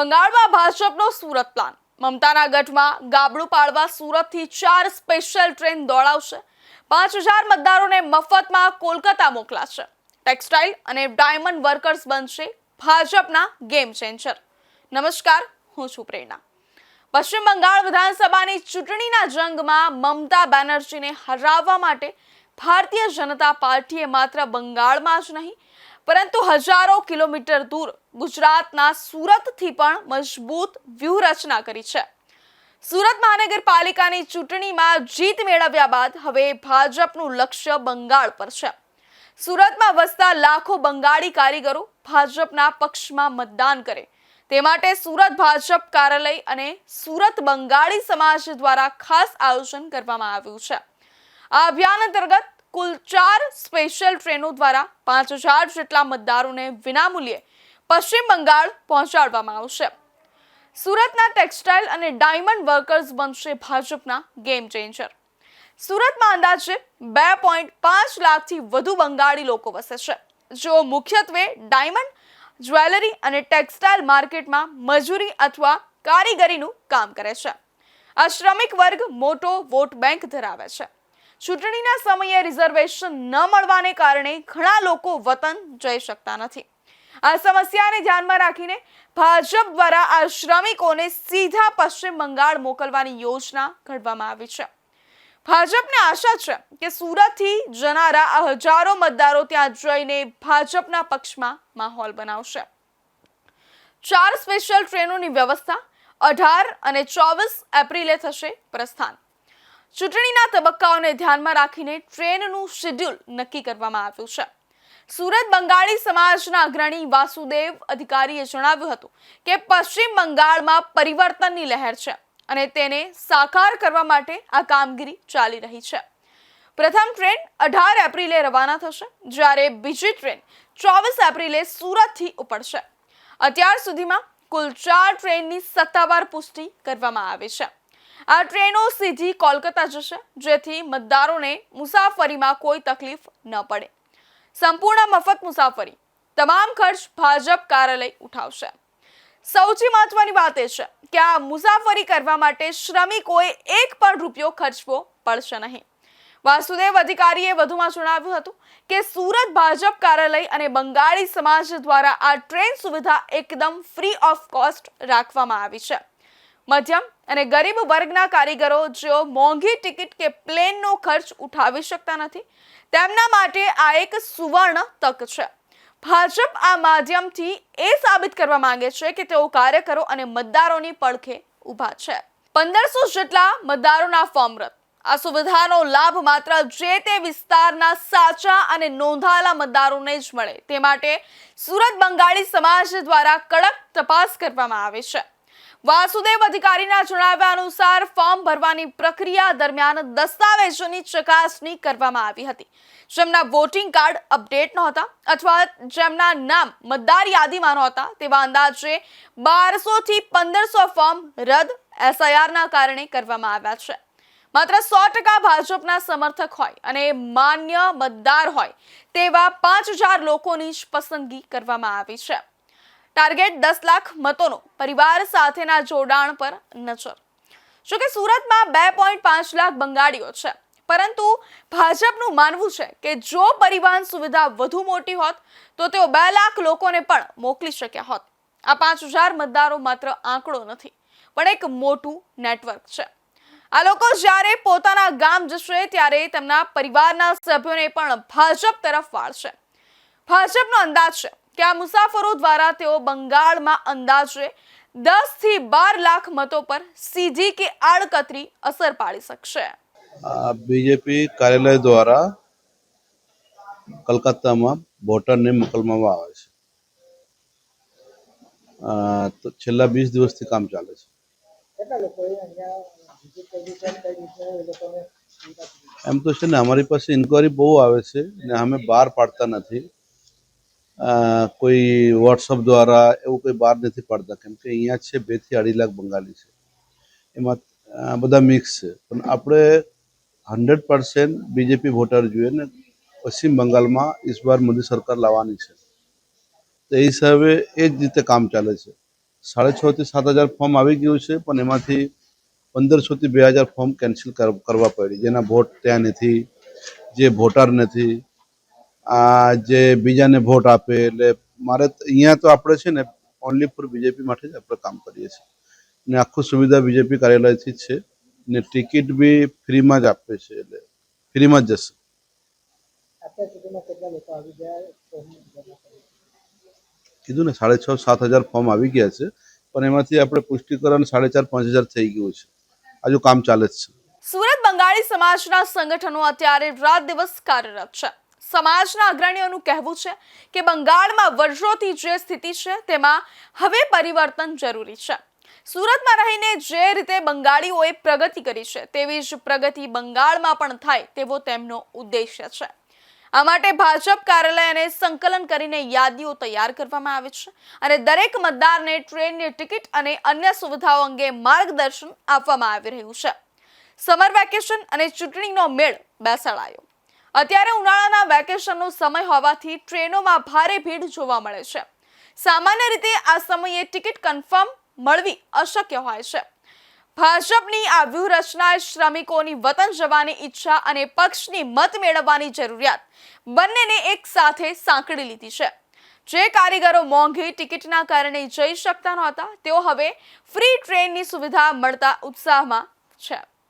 બંગાળમાં ભાજપનો સુરત પ્લાન. મમતાના ગઢમાં ગાબડું પાડવા સુરતથી 4 સ્પેશિયલ ટ્રેન દોડાવશે. 5000 મતદારોને મફતમાં કોલકાતા મોકલાશે. ટેક્સટાઇલ અને ડાયમંડ વર્કર્સ બનશે ભાજપના ગેમ ચેન્જર. નમસ્કાર, હું છું પ્રેરણા. પશ્ચિમ બંગાળ વિધાનસભાની ચૂંટણીના જંગમાં મમતા બેનર્જીને હરાવવા માટે ભારતીય જનતા પાર્ટીએ માત્ર બંગાળમાં જ નહીં પરંતુ હજારો કિલોમીટર દૂર ગુજરાતના સુરતથી પણ મજબૂત વ્યૂહરચના કરી છે. સુરત મહાનગરપાલિકાની ચૂંટણીમાં જીત મેળવ્યા બાદ હવે ભાજપનું લક્ષ્ય બંગાળ પર છે. સુરતમાં વસતા લાખો બંગાળી કારીગરો ભાજપના પક્ષમાં મતદાન કરે તે માટે સુરત ભાજપ કાર્યાલય અને સુરત બંગાળી સમાજ દ્વારા ખાસ આયોજન કરવામાં આવ્યું છે. આ અભિયાન અંતર્ગત કુલ 4 સ્પેશિયલ ટ્રેનો દ્વારા 5000 જેટલા મતદારોને વિનામૂલ્યે પશ્ચિમ બંગાળ પહોંચાડવામાં આવશે. સુરતના ટેક્સટાઇલ અને ડાયમંડ વર્કર્સ બનશે ભાજપના ગેમ ચેન્જર. સુરતમાં અંદાજે 2.5 લાખથી વધુ બંગાળી લોકો વસે છે, જેઓ મુખ્યત્વે ડાયમંડ, જ્વેલરી અને ટેક્સટાઇલ માર્કેટમાં મજૂરી અથવા કારીગરીનું કામ કરે છે. આ શ્રમિક વર્ગ મોટો વોટ બેંક ધરાવે છે. ચૂંટણીના સમયે રિઝર્વેશન ન મળવાને કારણે ઘણા લોકો વતન જઈ શકતા નથી. આ સમસ્યાને ધ્યાનમાં રાખીને ભાજપ દ્વારા આ શ્રમિકોને સીધા પશ્ચિમ બંગાળ મોકલવાની યોજના ઘડવામાં આવી છે. ભાજપને આશા છે કે સુરતથી જનારા આ હજારો મતદારો ત્યાં જઈને ભાજપના પક્ષમાં માહોલ બનાવશે. 4 સ્પેશિયલ ટ્રેનોની વ્યવસ્થા 18 અને 24 એપ્રિલે થશે પ્રસ્થાન. ચૂંટણીના તબક્કાઓને ધ્યાનમાં રાખીને ટ્રેનનું શેડ્યુલ નક્કી કરવામાં આવ્યું છે. સુરત બંગાળી સમાજના અગ્રણી વાસુદેવ અધિકારીએ જણાવ્યું હતું કે પશ્ચિમ બંગાળમાં પરિવર્તનની લહેર છે અને તેને સાકાર કરવા માટે આ કામગીરી ચાલી રહી છે. પ્રથમ ટ્રેન 18 એપ્રિલે રવાના થશે, જ્યારે બીજી ટ્રેન 24 એપ્રિલે સુરતથી ઉપડશે. અત્યાર સુધીમાં કુલ 4 ટ્રેનની સત્તાવાર પુષ્ટિ કરવામાં આવી છે. આ ટ્રેનો સીધી કોલકાતા જશે, જેથી મતદારોને મુસાફરીમાં કોઈ તકલીફ ન પડે. સંપૂર્ણ મફત મુસાફરી, તમામ ખર્ચ ભાજપ કાર્યાલય ઉઠાવશે. સૌથી મહત્વની વાત એ છે કે આ મુસાફરી કરવા માટે શ્રમિકોએ એક પણ રૂપિયો ખર્ચવો પડશે નહીં. વાસુદેવ અધિકારીએ વધુમાં જણાવ્યું હતું કે સુરત ભાજપ કાર્યાલય અને બંગાળી સમાજ દ્વારા આ ટ્રેન સુવિધા એકદમ ફ્રી ઓફ કોસ્ટ રાખવામાં આવી છે. મધ્યમ અને ગરીબ વર્ગના કારીગરો જેઓ મોંઘી ટિકિટ કે પ્લેનનો ખર્ચ ઉઠાવી શકતા નથી, તેમના માટે આ એક સુવર્ણ તક છે. ભાજપ આ માધ્યમથી એ સાબિત કરવા માંગે છે કે તેઓ કાર્યકરો અને મતદારોની પડખે ઊભા છે. 1500 જેટલા મતદારોના ફોર્મ રદ. આ સુવિધાનો લાભ માત્ર જે તે વિસ્તારના સાચા અને નોંધાયેલા મતદારોને જ મળે તે માટે સુરત બંગાળી સમાજ દ્વારા કડક તપાસ કરવામાં આવે છે. વાસુદેવ અધિકારીના જણાવ્યા અનુસાર ફોર્મ ભરવાની પ્રક્રિયા દરમિયાન દસ્તાવેજોની ચકાસણી કરવામાં આવી હતી. જેમના વોટિંગ કાર્ડ અપડેટ નહોતા અથવા જેમના નામ મતદાર યાદીમાં નહોતા તેવા અંદાજે 1200 થી 1500 ફોર્મ રદ SIRના કારણે કરવામાં આવ્યા છે. માત્ર 100% ભાજપના સમર્થક હોય અને માન્ય મતદાર હોય તેવા 5000 લોકોની જ પસંદગી કરવામાં આવી છે. ટાર્ગેટ 10 લાખ મતોનો પરિવાર સાથેના જોડાણ પર નજર. જોકે સુરતમાં 2.5 લાખ બંગાળીઓ છે, પરંતુ ભાજપનું માનવું છે કે જો પરિવહન સુવિધા વધુ મોટી હોત તો તેઓ 2 લાખ લોકોને પણ મોકલી શક્યા હોત. આ 5000 મતદારો માત્ર આંકડો નથી, પણ એક મોટું નેટવર્ક છે. આ લોકો જ્યારે પોતાના ગામ જશે ત્યારે તેમના પરિવારના સભ્યોને પણ ભાજપ તરફ વાળશે. ભાજપનો અંદાજ છે કે આ મુસાફરો દ્વારા તેઓ બંગાળમાં અંદાજે 10 થી 12 લાખ મતો પર સીધી કે આડકતરી અસર પાડી શકશે. બીજેપી કાર્યાલય દ્વારા કલકત્તામાં વોટરને મોકલવામાં આવે છે. તો છેલ્લા 20 દિવસથી કામ ચાલે છે. એમ તો છે ને, અમારી પાસે ઇન્કવાયરી બહુ આવે છે ને અમે બહાર પાડતા નથી. કોઈ વોટ્સઅપ દ્વારા એવું કોઈ બહાર નથી પાડતા, કેમ કે અહીંયા છે 2 થી 2.5 લાખ બંગાળી છે, એમાં બધા મિક્સ છે. પણ આપણે 100% બીજેપી વોટર જોઈએ ને પશ્ચિમ બંગાળમાં ઇસ બાર મોદી સરકાર લાવવાની છે, તો એ હિસાબે એ જ રીતે કામ ચાલે છે. 6,500 થી 7,000 ફોર્મ આવી ગયું છે, પણ એમાંથી 1,500 થી 2,000 ફોર્મ કેન્સલ કરવા પડી, જેના વોટ ત્યાં નથી, જે વોટર નથી, આ જે બીજાને વોટ આપે. એટલે મારે અહીંયા તો આપણે છે ને ઓનલી ફોર બીજેપી માટે જ આપણે કામ કરીએ છીએ, ને આખું સુવિધા બીજેપી કાર્યાલયથી જ છે, ને ટિકિટ બી ફ્રીમાં જ આપે છે, એટલે ફ્રીમાં જ જશે. કીધું ને 6,500-7,000 ફોર્મ આવી ગયા છે, પણ એમાંથી આપણે પુષ્ટિકરણ 4,500-5,000 થઈ ગયું છે. હજુ કામ ચાલે જ છે. સુરત બંગાળી સમાજના સંગઠનો અત્યારે રાત દિવસ કાર્યરત છે. સમાજના અગ્રણીઓનું કહેવું છે કે બંગાળમાં વર્ષોથી જે સ્થિતિ છે તેમાં હવે પરિવર્તન જરૂરી છે. સુરતમાં રહીને જે રીતે બંગાળીઓએ પ્રગતિ કરી છે તેવી જ પ્રગતિ બંગાળમાં પણ થાય તેવો તેમનો ઉદ્દેશ્ય છે. આ માટે ભાજપ કાર્યાલયને સંકલન કરીને યાદીઓ તૈયાર કરવામાં આવી છે અને દરેક મતદારને ટ્રેનની ટિકિટ અને અન્ય સુવિધાઓ અંગે માર્ગદર્શન આપવામાં આવી રહ્યું છે. સમર વેકેશન અને ચૂંટણીનો મેળ બેસાડાયો. અત્યારે ઉનાળાના વેકેશનનો સમય હોવાથી ટ્રેનોમાં ભારે ભીડ જોવા મળે છે. સામાન્ય રીતે આ સમયે ટિકિટ કન્ફર્મ મળવી અશક્ય હોય છે. ભાજપની આ વ્યૂહરચનાએ શ્રમિકોની વતન જવાની ઈચ્છા અને પક્ષની મત મેળવવાની જરૂરિયાત બંનેને એક સાથે સાંકળી લીધી છે. જે કારીગરો મોંઘી ટિકિટના કારણે જઈ શકતા નહોતા તેઓ હવે ફ્રી ટ્રેનની સુવિધા મળતા ઉત્સાહમાં છે.